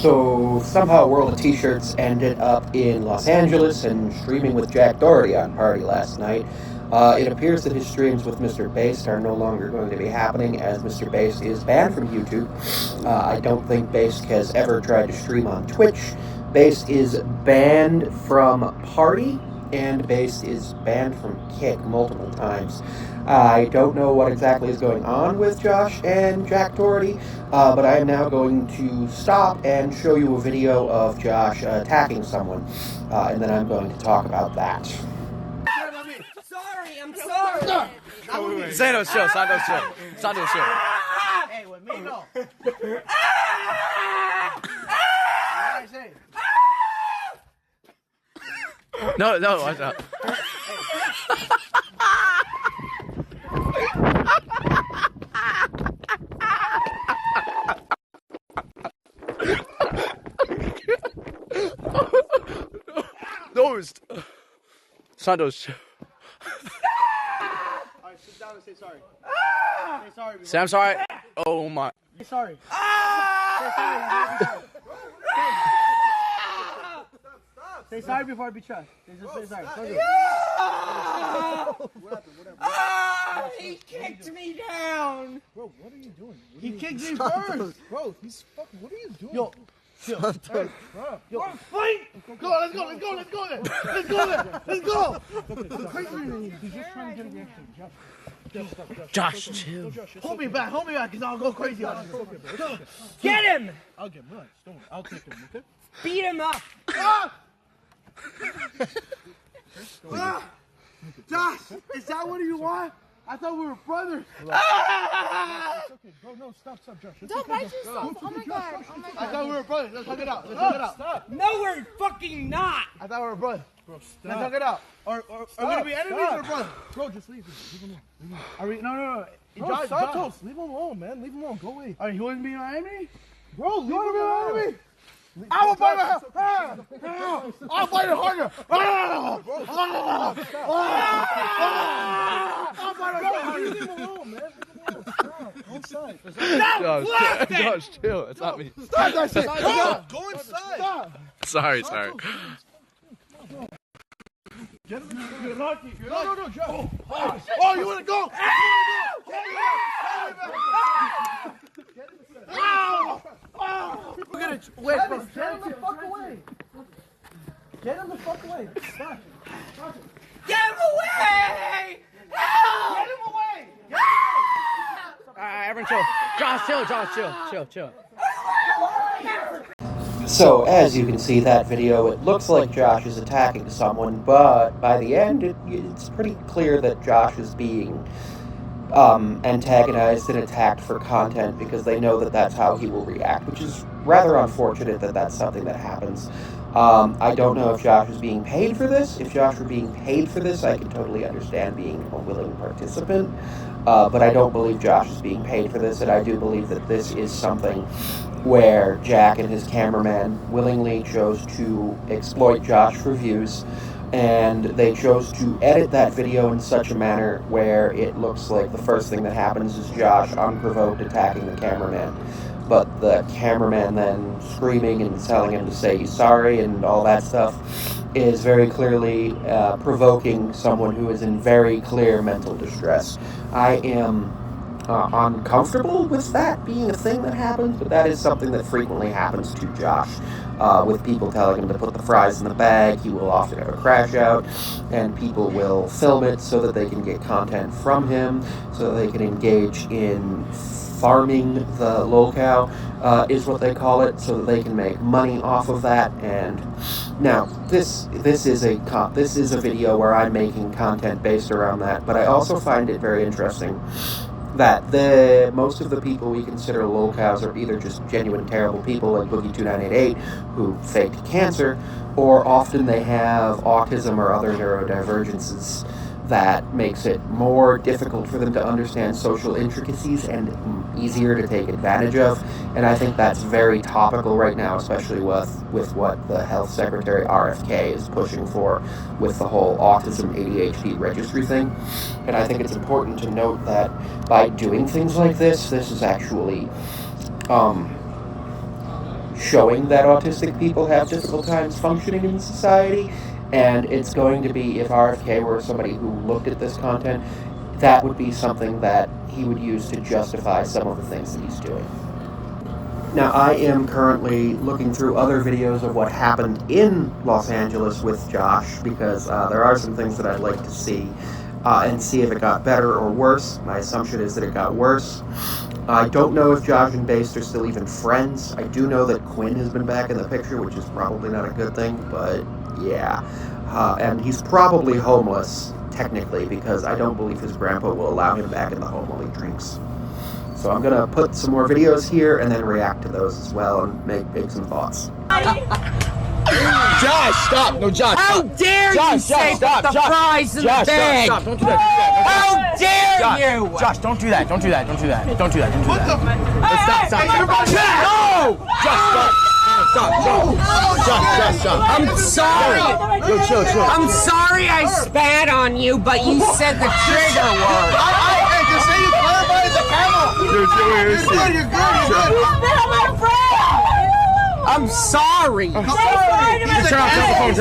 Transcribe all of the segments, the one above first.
So somehow World of T-Shirts ended up in Los Angeles and streaming with Jack Doherty on Party last night. It appears that his streams with Mr. Based are no longer going to be happening as Mr. Based is banned from YouTube. I don't think Based has ever tried to stream on Twitch. Based is banned from Party, and Based is banned from Kick multiple times. I don't know what exactly is going on with Josh and Jack Doherty, but I am now going to stop and show you a video of Josh attacking someone, and then I'm going to talk about that. Sorry, I'm sorry. Sando's chill, Sando's chill. Sando's chill. Hey, with me, no. No, watch out. Sando's chill. Alright, sit down and say sorry. Say sorry. Say I'm sorry. Oh my. Say sorry. Say sorry. Say sorry before I beat you. Say sorry. He kicked me down. Bro, what are you doing? He kicked me first. Bro, he's fucking. What are you doing? Yo. Yo, fight! Go, let's go there! He's just trying to get a reaction. Josh, chill. Hold me back, because I'll go crazy on him. Get him! I'll get him. Relax. Don't worry. I'll take him, okay? Beat him up! Josh, is that what you want? I thought we were brothers. It's okay. Bro, no, stop, Josh. Don't bite yourself. Oh my god. I thought we were brothers. Let's hug it out. Stop. No, we're fucking not. I thought we were brothers. Bro, stop. Let's hug it out. Or are we gonna be enemies or brothers? Bro, just leave him. Leave him alone. Are we? No. Bro, Santos, leave him alone, man. Leave him alone. Go away. Are you want to be my enemy? Bro, leave You want to him be my alone. enemy? I will fight it. I'll fight it harder. I'll fight it harder. Leave him alone, man. Leave him alone. Stop. Go inside. Josh, chill. It's not me. Stop that shit. Go inside. Sorry. Get him. You're lucky. No, Josh. Oh, you want to go? We're gonna wait for him. Get him the fuck away. Get him the fuck away. Stop. Get him away! Help! Get him away! Alright, everyone chill. Josh, chill. So, as you can see that video, it looks like Josh is attacking someone, but by the end, it's pretty clear that Josh is being antagonized and attacked for content because they know that that's how he will react, which is rather unfortunate that that's something that happens. I don't know if Josh is being paid for this. If Josh were being paid for this, I could totally understand being a willing participant, but I don't believe Josh is being paid for this, and I do believe that this is something where Jack and his cameraman willingly chose to exploit Josh for views, and they chose to edit that video in such a manner where it looks like the first thing that happens is Josh unprovoked attacking the cameraman, but the cameraman then screaming and telling him to say he's sorry and all that stuff is very clearly provoking someone who is in very clear mental distress. I am uncomfortable with that being a thing that happens, but that is something that frequently happens to Josh. With people telling him to put the fries in the bag, he will often have a crash out, and people will film it so that they can get content from him, so that they can engage in farming the lolcow, is what they call it, so that they can make money off of that. And now this is a video where I'm making content based around that, but I also find it very interesting that most of the people we consider lolcows are either just genuine terrible people like Boogie2988 who faked cancer, or often they have autism or other neurodivergences that makes it more difficult for them to understand social intricacies and easier to take advantage of. And I think that's very topical right now, especially with what the Health Secretary RFK is pushing for with the whole autism ADHD registry thing. And I think it's important to note that by doing things like this is actually showing that autistic people have difficult times functioning in society. And it's going to be, if RFK were somebody who looked at this content, that would be something that he would use to justify some of the things that he's doing. Now, I am currently looking through other videos of what happened in Los Angeles with Josh, because there are some things that I'd like to see and see if it got better or worse. My assumption is that it got worse. I don't know if Josh and Based are still even friends. I do know that Quinn has been back in the picture, which is probably not a good thing, but yeah. And he's probably homeless, technically, because I don't believe his grandpa will allow him back in the home while he drinks. So I'm going to put some more videos here and then react to those as well and make some thoughts. Josh, stop! No, Josh, How stop. dare Josh, you say stop, put the Josh. fries in Josh, the bag? Stop, don't do that. How dare Josh, you? Josh, don't do that. Don't do that. Don't do that. Don't do that. Don't do that. Stop. No! Stop. I'm sorry. Yo, chill. I'm sorry I spat on you, but you said the trigger word. Hey, just say you clarified the camera. You're good. You're good. I'm sorry. Turn off the phone.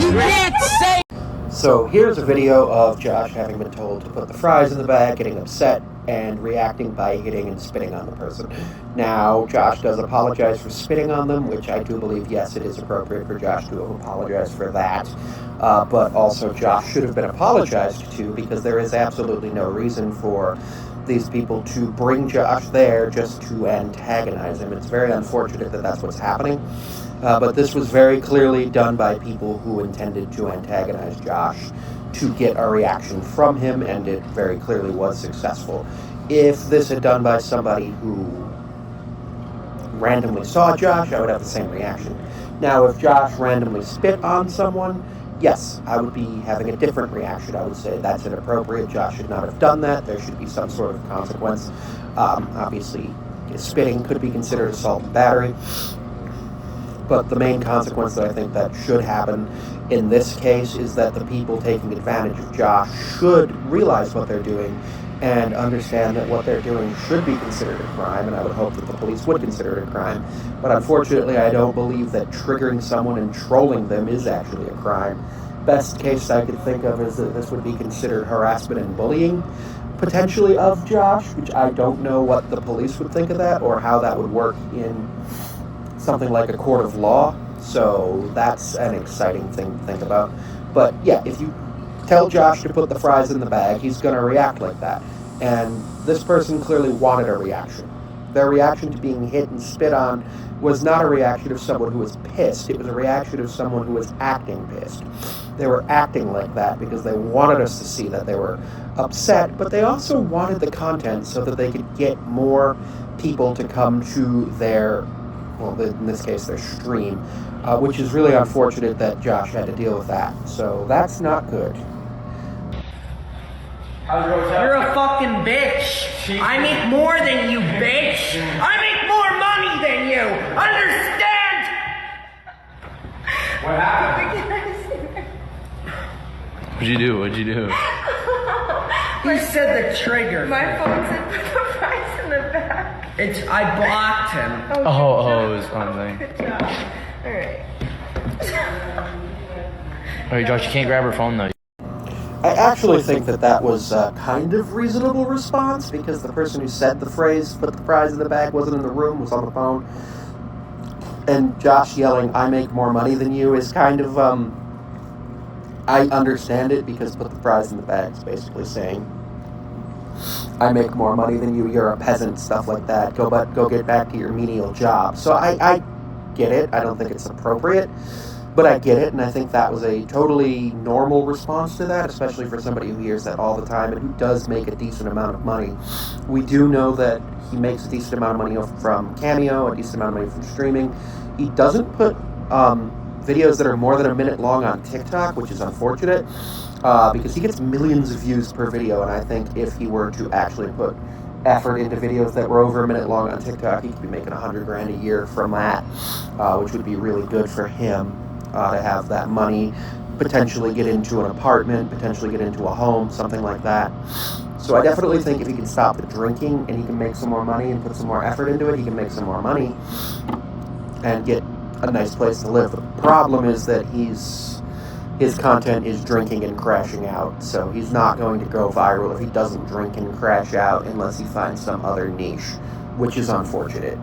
You can't say. So here's a video of Josh having been told to put the fries in the bag, getting upset, and reacting by hitting and spitting on the person. Now, Josh does apologize for spitting on them, which I do believe, yes, it is appropriate for Josh to have apologized for that. But also, Josh should have been apologized to, because there is absolutely no reason for these people to bring Josh there just to antagonize him. It's very unfortunate that that's what's happening. But this was very clearly done by people who intended to antagonize Josh to get a reaction from him, and it very clearly was successful. If this had done by somebody who randomly saw Josh, I would have the same reaction. Now, if Josh randomly spit on someone, yes, I would be having a different reaction. I would say that's inappropriate. Josh should not have done that. There should be some sort of consequence. Obviously, spitting could be considered assault and battery. But the main consequence that I think that should happen in this case is that the people taking advantage of Josh should realize what they're doing and understand that what they're doing should be considered a crime, and I would hope that the police would consider it a crime. But unfortunately, I don't believe that triggering someone and trolling them is actually a crime. Best case I could think of is that this would be considered harassment and bullying, potentially, of Josh, which I don't know what the police would think of that or how that would work in something like a court of law. So that's an exciting thing to think about. But yeah, if you tell Josh to put the fries in the bag, he's going to react like that. And this person clearly wanted a reaction. Their reaction to being hit and spit on was not a reaction of someone who was pissed. It was a reaction of someone who was acting pissed. They were acting like that because they wanted us to see that they were upset, but they also wanted the content so that they could get more people to come to their, well, in this case, their stream, which is really unfortunate that Josh had to deal with that. So that's not good. You're a fucking bitch. I make more than you, bitch. I make more money than you. Understand? What happened? What'd you do? He said the trigger. My phone said put the fries in the bag. I blocked him. Oh, it was one thing. Good job. Alright. Alright, Josh, you can't grab her phone though. I actually think that that was a kind of reasonable response, because the person who said the phrase, put the fries in the bag, wasn't in the room, was on the phone. And Josh yelling, I make more money than you, is kind of, I understand it, because put the fries in the bag is basically saying, I make more money than you, you're a peasant, stuff like that, go get back to your menial job. So I get it, I don't think it's appropriate, but I get it, and I think that was a totally normal response to that, especially for somebody who hears that all the time and who does make a decent amount of money. We do know that he makes a decent amount of money from Cameo, a decent amount of money from streaming. He doesn't put videos that are more than a minute long on TikTok, which is unfortunate, because he gets millions of views per video, and I think if he were to actually put effort into videos that were over a minute long on TikTok, he could be making $100,000 a year from that, which would be really good for him. To have that money, potentially get into an apartment, potentially get into a home, something like that. So I definitely think if he can stop the drinking and he can make some more money and put some more effort into it, he can make some more money and get a nice place to live. The problem is that his content is drinking and crashing out, so he's not going to go viral if he doesn't drink and crash out unless he finds some other niche, which is unfortunate.